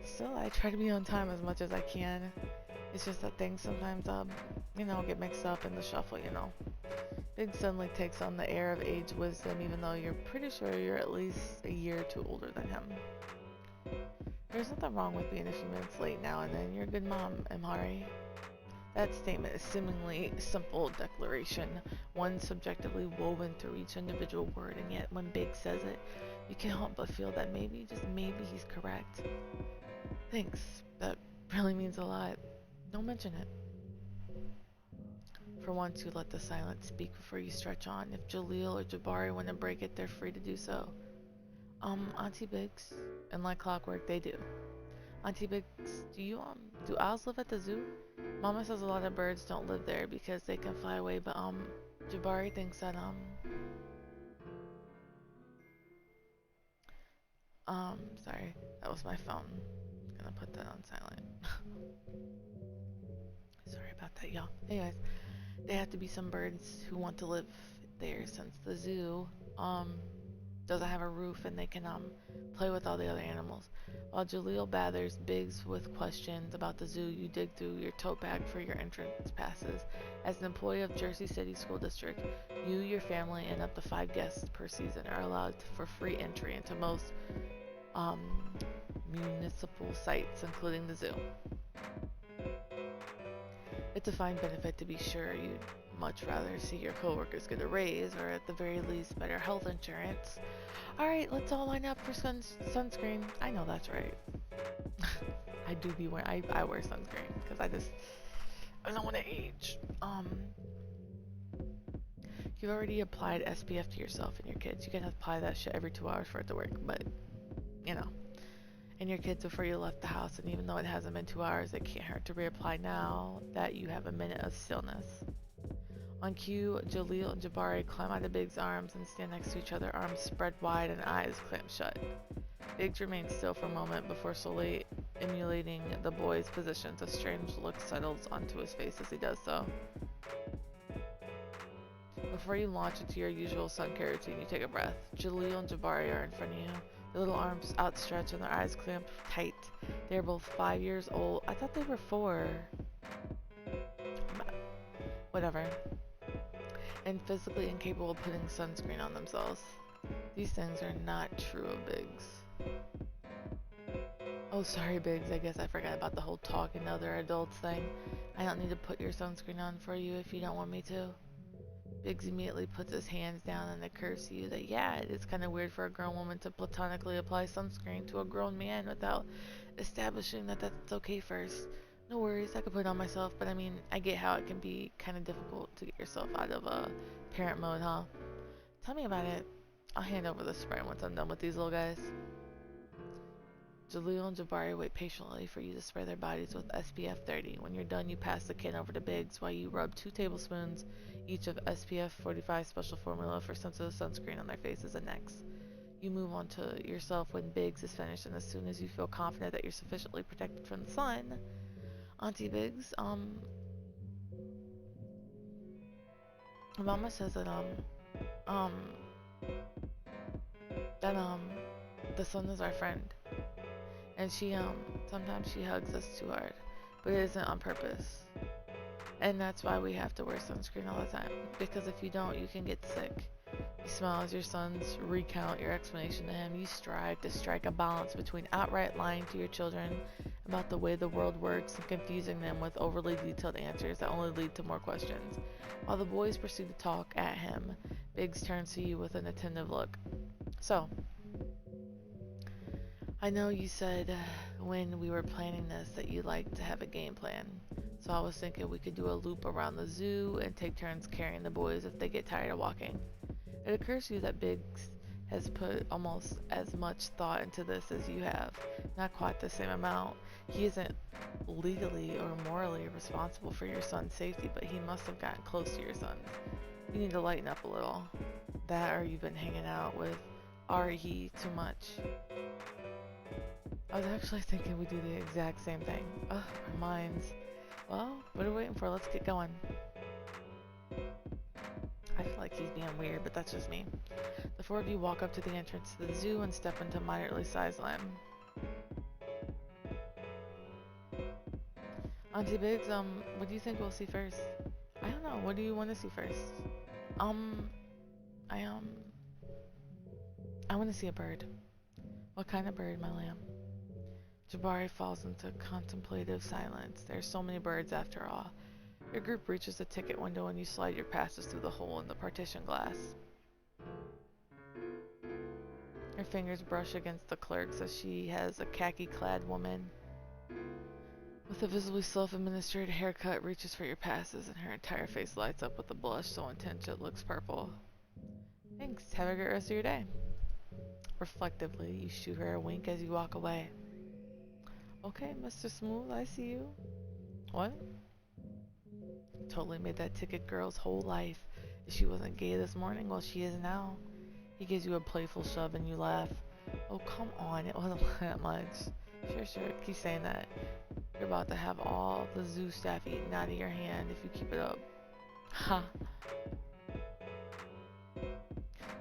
Still, I try to be on time as much as I can. It's just that things sometimes, get mixed up in the shuffle, Biggs suddenly takes on the air of age wisdom, even though you're pretty sure you're at least a year or two older than him. There's nothing wrong with being a few minutes late now and then. You're a good mom, Emhari. That statement is seemingly simple declaration, one subjectively woven through each individual word, and yet when Biggs says it, you can't help but feel that maybe, just maybe, he's correct. Thanks. That really means a lot. Don't mention it. For once, you let the silence speak before you stretch on. If Jaleel or Jabari want to break it, they're free to do so. Auntie Biggs, and like clockwork, they do. Auntie Biggs, do owls live at the zoo? Mama says a lot of birds don't live there because they can fly away, but, Jabari thinks that, sorry, that was my phone. I'm gonna put that on silent. Sorry about that, y'all. Anyways, there have to be some birds who want to live there since the zoo, doesn't have a roof and they can, play with all the other animals. While Jaleel bathers Biggs with questions about the zoo, you dig through your tote bag for your entrance passes. As an employee of Jersey City School District, you, your family, and up to 5 guests per season are allowed for free entry into most municipal sites, including the zoo. It's a fine benefit to be sure. You'd much rather see your coworkers get a raise, or at the very least, better health insurance. Alright, let's all line up for sunscreen. I know that's right. I do be wearing, I wear sunscreen, because I don't want to age. You've already applied SPF to yourself and your kids. You can apply that shit every 2 hours for it to work, but, and your kids before you left the house, and even though it hasn't been 2 hours, it can't hurt to reapply now that you have a minute of stillness. On cue, Jaleel and Jabari climb out of Biggs' arms and stand next to each other, arms spread wide and eyes clamped shut. Biggs remains still for a moment before slowly emulating the boys' positions. A strange look settles onto his face as he does so. Before you launch into your usual sun care routine, you take a breath. Jaleel and Jabari are in front of you, their little arms outstretched and their eyes clamped tight. They are both 5 years old. I thought they were 4. Whatever. And physically incapable of putting sunscreen on themselves. These things are not true of Biggs. Oh, sorry, Biggs. I guess I forgot about the whole talking to other adults thing. I don't need to put your sunscreen on for you if you don't want me to. Biggs immediately puts his hands down and occurs to you that, yeah, it is kind of weird for a grown woman to platonically apply sunscreen to a grown man without establishing that that's okay first. No worries, I could put it on myself, but I mean, I get how it can be kind of difficult to get yourself out of parent mode, huh? Tell me about it. I'll hand over the spray once I'm done with these little guys. Jaleel and Jabari wait patiently for you to spray their bodies with SPF 30. When you're done, you pass the can over to Biggs while you rub 2 tablespoons each of SPF 45 special formula for sensitive sunscreen on their faces and necks. You move on to yourself when Biggs is finished, and as soon as you feel confident that you're sufficiently protected from the sun, Auntie Biggs, Mama says that, the sun is our friend. And she, sometimes she hugs us too hard, but it isn't on purpose. And that's why we have to wear sunscreen all the time, because if you don't, you can get sick. You smile as your sons recount your explanation to him. You strive to strike a balance between outright lying to your children about the way the world works and confusing them with overly detailed answers that only lead to more questions. While the boys proceed to talk at him, Biggs turns to you with an attentive look. So, I know you said when we were planning this that you'd like to have a game plan. So I was thinking we could do a loop around the zoo and take turns carrying the boys if they get tired of walking. It occurs to you that Biggs has put almost as much thought into this as you have. Not quite the same amount. He isn't legally or morally responsible for your son's safety, but he must have gotten close to your son. You need to lighten up a little. That or you've been hanging out with he too much. I was actually thinking we do the exact same thing. Ugh, our minds. Well, what are we waiting for? Let's get going. I feel like he's being weird, but that's just me. The four of you walk up to the entrance to the zoo and step into moderately sized lamb. Auntie Biggs, what do you think we'll see first? I don't know. What do you want to see first? I want to see a bird. What kind of bird, my lamb? Jabari falls into contemplative silence. There are so many birds after all. Your group reaches the ticket window and you slide your passes through the hole in the partition glass. Her fingers brush against the clerk's as she has a khaki-clad woman with a visibly self-administered haircut reaches for your passes, and her entire face lights up with a blush so intense it looks purple. Thanks. Have a great rest of your day. Reflectively, you shoot her a wink as you walk away. Okay, Mr. Smooth, I see you. What? Totally made that ticket girl's whole life. If she wasn't gay this morning, well, she is now. He gives you a playful shove and you laugh. Oh, come on, it wasn't that much. Sure, keep saying that. You're about to have all the zoo staff eaten out of your hand if you keep it up. Ha!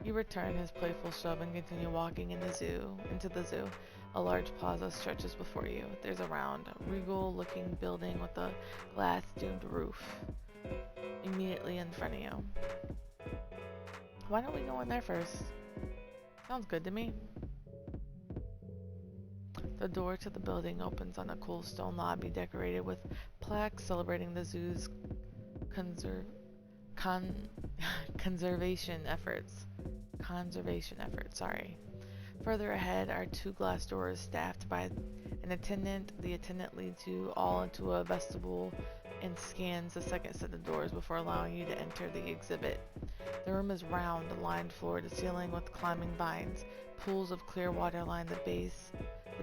You return his playful shove and continue walking into the zoo. A large plaza stretches before you. There's a round, regal-looking building with a glass-domed roof immediately in front of you. Why don't we go in there first? Sounds good to me. The door to the building opens on a cool stone lobby decorated with plaques celebrating the zoo's conservation efforts. Further ahead are two glass doors staffed by an attendant. The attendant leads you all into a vestibule and scans the second set of doors before allowing you to enter the exhibit. The room is round, lined floor to ceiling with climbing vines. Pools of clear water line the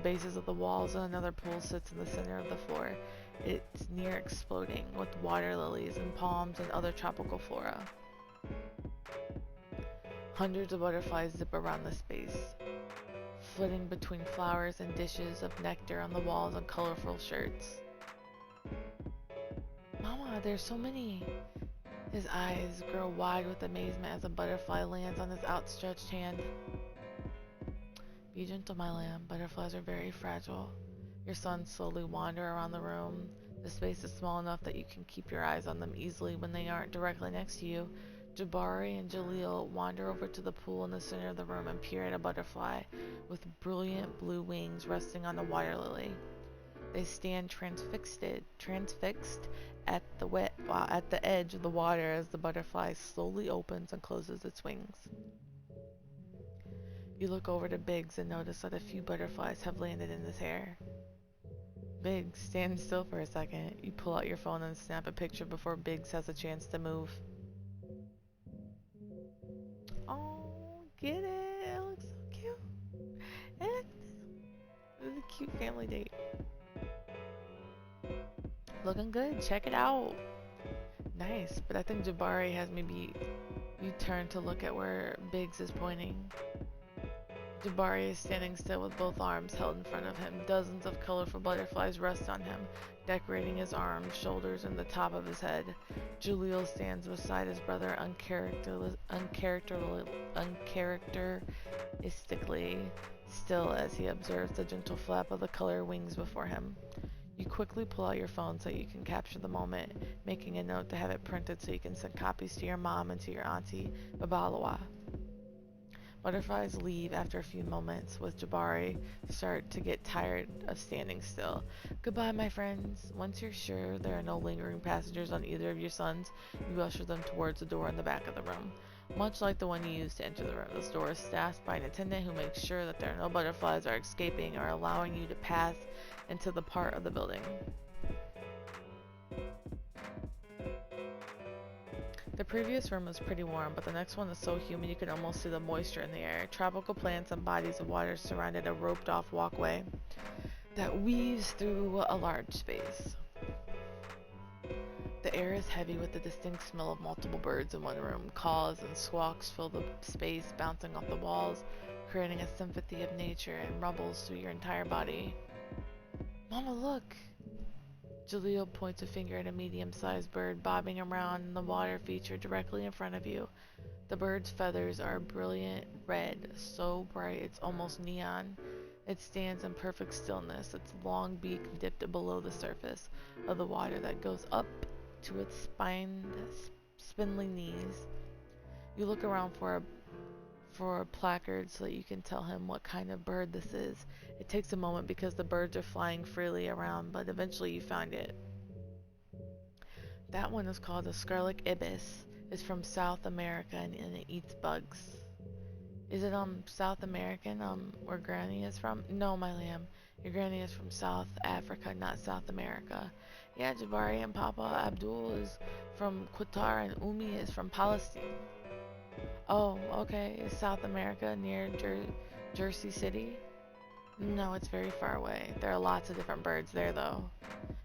bases of the walls, and another pool sits in the center of the floor. It's near exploding with water lilies and palms and other tropical flora. Hundreds of butterflies zip around the space, flitting between flowers and dishes of nectar on the walls and colorful shirts. Mama, there's so many! His eyes grow wide with amazement as a butterfly lands on his outstretched hand. Be gentle, my lamb. Butterflies are very fragile. Your sons slowly wander around the room. The space is small enough that you can keep your eyes on them easily when they aren't directly next to you. Jabari and Jaleel wander over to the pool in the center of the room and peer at a butterfly with brilliant blue wings resting on a water lily. They stand transfixed at the edge of the water as the butterfly slowly opens and closes its wings. You look over to Biggs and notice that a few butterflies have landed in his hair. Biggs, stand still for a second. You pull out your phone and snap a picture before Biggs has a chance to move. Oh, get it? It looks so cute. It was a cute family date. Looking good. Check it out. Nice, but I think Jabari has me beat. You turn to look at where Biggs is pointing. Jabari is standing still with both arms held in front of him. Dozens of colorful butterflies rest on him, decorating his arms, shoulders, and the top of his head. Jaleel stands beside his brother uncharacteristically still as he observes the gentle flap of the color wings before him. You quickly pull out your phone so you can capture the moment, making a note to have it printed so you can send copies to your mom and to your auntie, Babalawa. Butterflies leave after a few moments, with Jabari start to get tired of standing still. Goodbye, my friends. Once you're sure there are no lingering passengers on either of your sons, you usher them towards the door in the back of the room. Much like the one you used to enter the room, this door is staffed by an attendant who makes sure that there are no butterflies are escaping or allowing you to pass into the part of the building. The previous room was pretty warm, but the next one is so humid you can almost see the moisture in the air. Tropical plants and bodies of water surrounded a roped-off walkway that weaves through a large space. The air is heavy with the distinct smell of multiple birds in one room. Calls and squawks fill the space, bouncing off the walls, creating a symphony of nature and rumbles through your entire body. Mama, look! Jaleel points a finger at a medium-sized bird bobbing around in the water feature directly in front of you. The bird's feathers are brilliant red, so bright it's almost neon. It stands in perfect stillness, its long beak dipped below the surface of the water that goes up to its spindly knees. You look around for a placard so that you can tell him what kind of bird this is. It takes a moment because the birds are flying freely around, but eventually you find it. That one is called a scarlet ibis. It's from South America and it eats bugs. Is it South American, where Granny is from? No, my lamb. Your granny is from South Africa, not South America. Yeah, Jabari and Papa Abdul is from Qatar and Umi is from Palestine. Oh, okay. Is South America near Jersey City? No, it's very far away. There are lots of different birds there, though.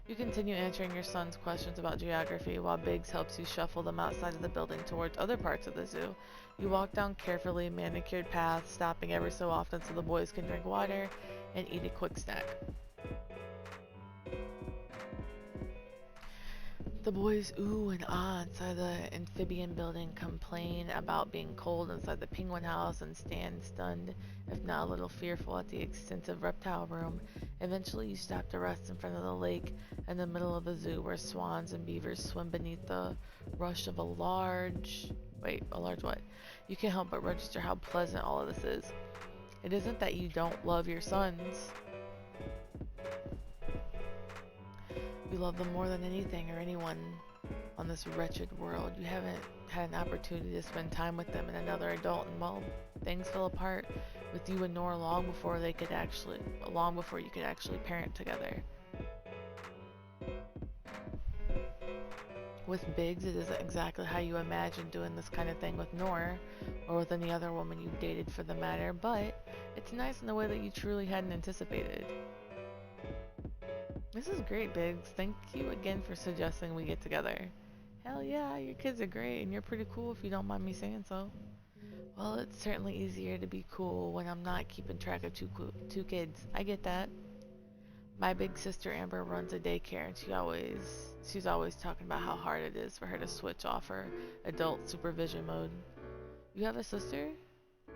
You continue answering your son's questions about geography while Biggs helps you shuffle them outside of the building towards other parts of the zoo. You walk down carefully manicured paths, stopping every so often so the boys can drink water and eat a quick snack. The boys ooh and ah inside the amphibian building, complain about being cold inside the penguin house, and stand stunned, if not a little fearful, at the extensive reptile room. Eventually you stop to rest in front of the lake in the middle of the zoo where swans and beavers swim beneath the rush of a large what? You can't help but register how pleasant all of this is. It isn't that you don't love your sons. You love them more than anything or anyone on this wretched world. You haven't had an opportunity to spend time with them and another adult, and well, things fell apart with you and Nora long before you could actually parent together. With Biggs, it isn't exactly how you imagined doing this kind of thing with Nora, or with any other woman you've dated for the matter, but it's nice in a way that you truly hadn't anticipated. This is great, Biggs. Thank you again for suggesting we get together. Hell yeah, your kids are great, and you're pretty cool if you don't mind me saying so. Well, it's certainly easier to be cool when I'm not keeping track of two kids. I get that. My big sister Amber runs a daycare, and she's always talking about how hard it is for her to switch off her adult supervision mode. You have a sister?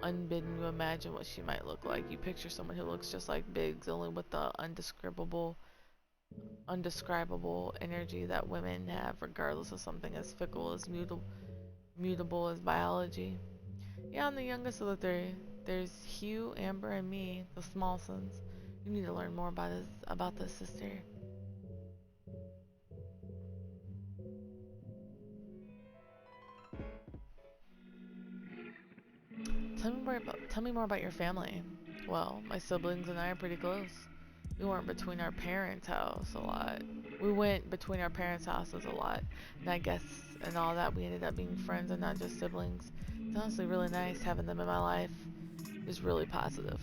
Unbidden, you imagine what she might look like. You picture someone who looks just like Biggs, only with the undescribable energy that women have, regardless of something as fickle as mutable as biology. Yeah, I'm the youngest of the three. There's Hugh, Amber, and me, the small sons. You need to learn more about this, sister. Tell me more about your family. Well, my siblings and I are pretty close. We weren't between our parents' house a lot. We went between our parents' houses a lot, and I guess in all that we ended up being friends and not just siblings. It's honestly really nice having them in my life. It's really positive.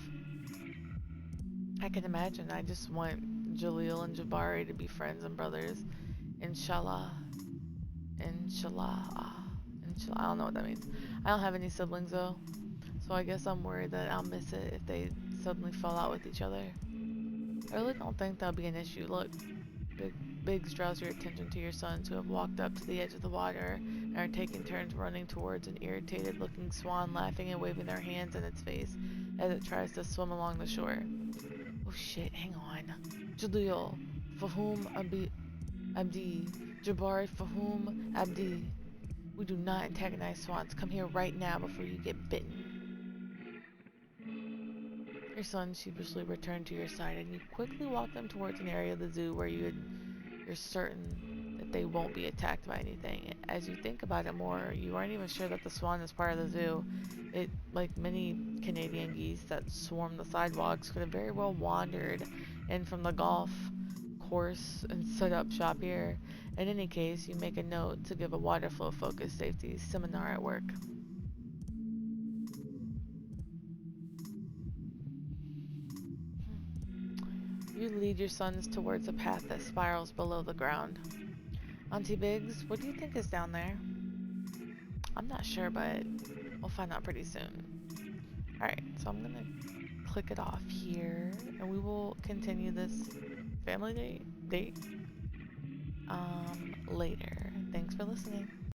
I can imagine. I just want Jaleel and Jabari to be friends and brothers. Inshallah. Inshallah. Inshallah. I don't know what that means. I don't have any siblings though, so I guess I'm worried that I'll miss it if they suddenly fall out with each other. I really don't think that'll be an issue. Look, Biggs draws your attention to your sons who have walked up to the edge of the water and are taking turns running towards an irritated looking swan, laughing and waving their hands in its face as it tries to swim along the shore. Oh shit, hang on. Jaleel, Fahum Abdi. Jabari, Fahum Abdi. We do not antagonize swans. Come here right now before you get bitten. Your sons sheepishly return to your side, and you quickly walk them towards an area of the zoo where you're certain that they won't be attacked by anything. As you think about it more, you aren't even sure that the swan is part of the zoo. It, like many Canadian geese that swarm the sidewalks, could have very well wandered in from the golf course and set up shop here. In any case, you make a note to give a water flow focused safety seminar at work. You lead your sons towards a path that spirals below the ground. Auntie Biggs, what do you think is down there? I'm not sure, but we'll find out pretty soon. Alright, so I'm gonna click it off here, and we will continue this family date later. Thanks for listening.